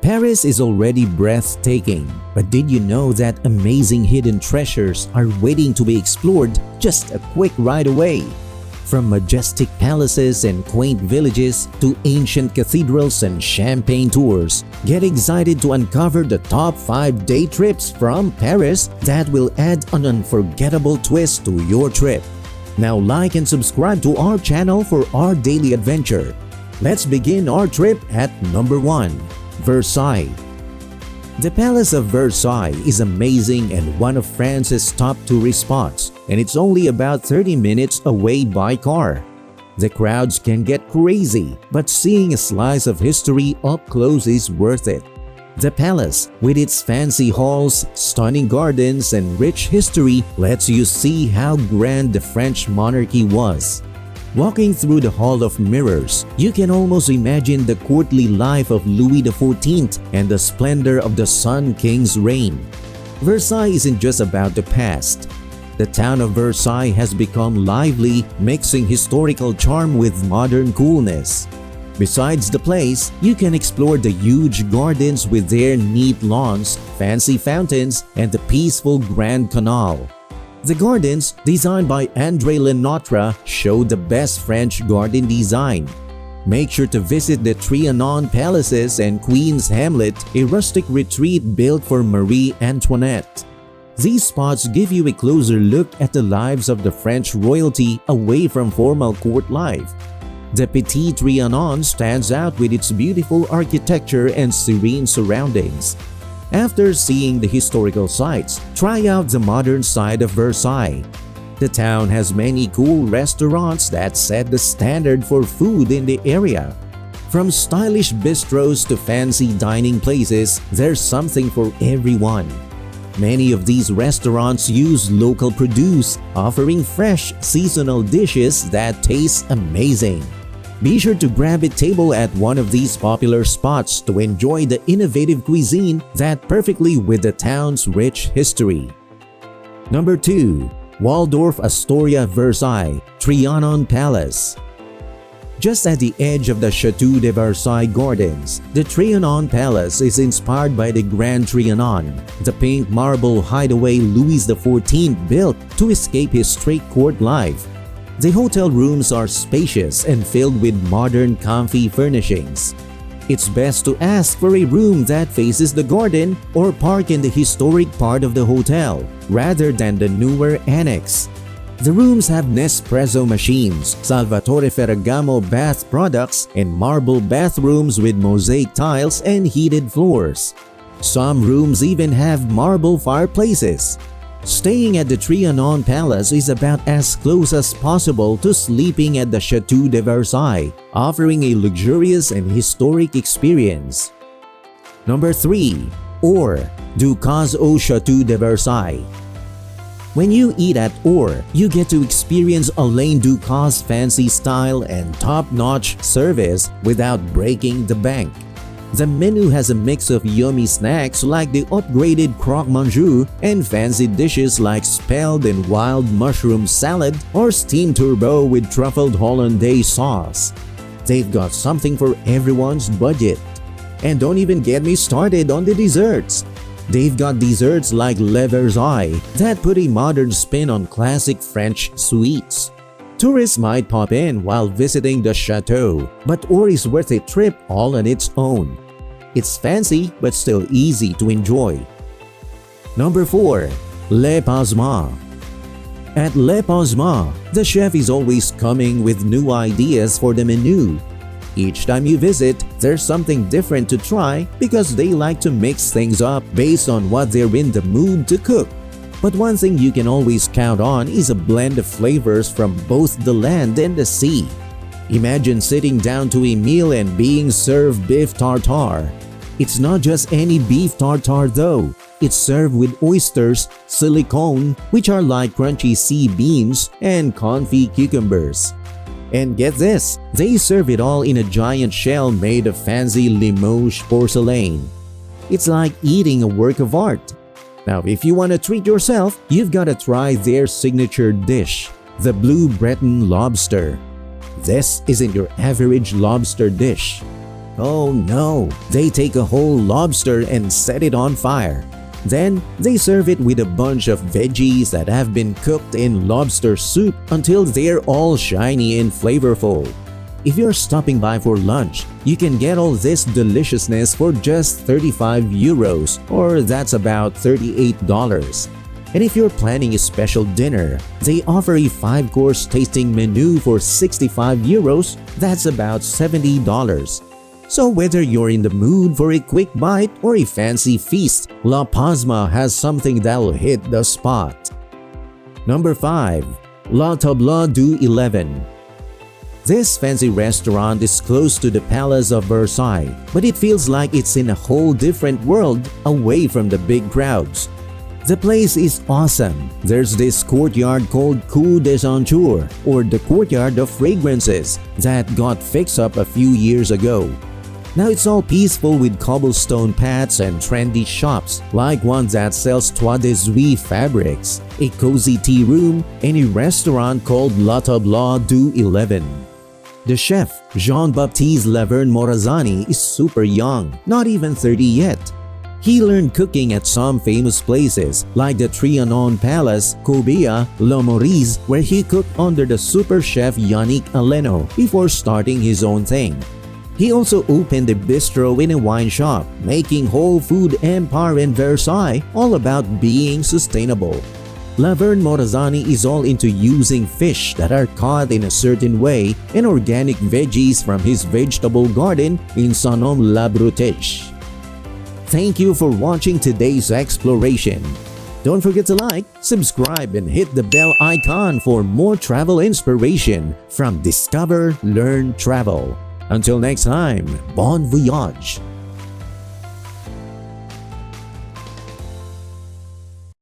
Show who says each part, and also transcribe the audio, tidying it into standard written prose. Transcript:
Speaker 1: Paris is already breathtaking, but did you know that amazing hidden treasures are waiting to be explored just a quick ride away? From majestic palaces and quaint villages to ancient cathedrals and champagne tours, get excited to uncover the top 5 day trips from Paris that will add an unforgettable twist to your trip. Now like and subscribe to our channel for our daily adventure. Let's begin our trip at number 1. Versailles. The Palace of Versailles is amazing and one of France's top tourist spots, and it's only about 30 minutes away by car. The crowds can get crazy, but seeing a slice of history up close is worth it. The palace, with its fancy halls, stunning gardens, and rich history, lets you see how grand the French monarchy was. Walking through the Hall of Mirrors, you can almost imagine the courtly life of Louis XIV and the splendor of the Sun King's reign. Versailles isn't just about the past. The town of Versailles has become lively, mixing historical charm with modern coolness. Besides the place, you can explore the huge gardens with their neat lawns, fancy fountains, and the peaceful Grand Canal. The gardens, designed by André Lenotre, show the best French garden design. Make sure to visit the Trianon Palaces and Queen's Hamlet, a rustic retreat built for Marie Antoinette. These spots give you a closer look at the lives of the French royalty away from formal court life. The Petit Trianon stands out with its beautiful architecture and serene surroundings. After seeing the historical sites, try out the modern side of Versailles. The town has many cool restaurants that set the standard for food in the area. From stylish bistros to fancy dining places, there's something for everyone. Many of these restaurants use local produce, offering fresh, seasonal dishes that taste amazing. Be sure to grab a table at one of these popular spots to enjoy the innovative cuisine that perfectly with the town's rich history. Number 2. Waldorf Astoria Versailles Trianon Palace. Just at the edge of the Château de Versailles Gardens, the Trianon Palace is inspired by the Grand Trianon, the pink marble hideaway Louis XIV built to escape his strict court life. The hotel rooms are spacious and filled with modern, comfy furnishings. It's best to ask for a room that faces the garden or park in the historic part of the hotel, rather than the newer annex. The rooms have Nespresso machines, Salvatore Ferragamo bath products, and marble bathrooms with mosaic tiles and heated floors. Some rooms even have marble fireplaces. Staying at the Trianon Palace is about as close as possible to sleeping at the Château de Versailles, offering a luxurious and historic experience. Number 3. Or Ducas au Château de Versailles. When you eat at Or, you get to experience Alain Ducas' fancy style and top-notch service without breaking the bank. The menu has a mix of yummy snacks like the upgraded croque monsieur and fancy dishes like spelled and wild mushroom salad or steamed turbot with truffled hollandaise sauce. They've got something for everyone's budget. And don't even get me started on the desserts. They've got desserts like Le Versailles that put a modern spin on classic French sweets. Tourists might pop in while visiting the chateau, but Or is worth a trip all on its own. It's fancy but still easy to enjoy. Number 4. Le Pansement. At Le Pansement, the chef is always coming with new ideas for the menu. Each time you visit, there's something different to try because they like to mix things up based on what they're in the mood to cook. But one thing you can always count on is a blend of flavors from both the land and the sea. Imagine sitting down to a meal and being served beef tartare. It's not just any beef tartare though. It's served with oysters, silicone, which are like crunchy sea beans, and confit cucumbers. And get this, they serve it all in a giant shell made of fancy Limoges porcelain. It's like eating a work of art. Now, if you want to treat yourself, you've got to try their signature dish, the Blue Breton lobster. This isn't your average lobster dish. Oh no, they take a whole lobster and set it on fire. Then, they serve it with a bunch of veggies that have been cooked in lobster soup until they're all shiny and flavorful. If you're stopping by for lunch, you can get all this deliciousness for just 35 euros, or that's about $38. And if you're planning a special dinner, they offer a 5-course tasting menu for 65 euros, that's about $70. So whether you're in the mood for a quick bite or a fancy feast, La Pasma has something that'll hit the spot. Number 5. La Table d'U11. This fancy restaurant is close to the Palace of Versailles, but it feels like it's in a whole different world away from the big crowds. The place is awesome. There's this courtyard called Cour des Senteurs, or the Courtyard of Fragrances, that got fixed up a few years ago. Now it's all peaceful with cobblestone paths and trendy shops, like one that sells Toile de Zuie fabrics, a cozy tea room, and a restaurant called La Table d'U11. The chef, Jean-Baptiste Laverne Morazani, is super young, not even 30 yet. He learned cooking at some famous places like the Trianon Palace, Corbia, Le Maurice, where he cooked under the super chef Yannick Aleno before starting his own thing. He also opened a bistro in a wine shop, making whole food empire in Versailles all about being sustainable. Laverne Morazani is all into using fish that are caught in a certain way and organic veggies from his vegetable garden in Saint-Nom-la-Bretèche. Thank you for watching today's exploration. Don't forget to like, subscribe, and hit the bell icon for more travel inspiration from Discover, Learn, Travel. Until next time, bon voyage!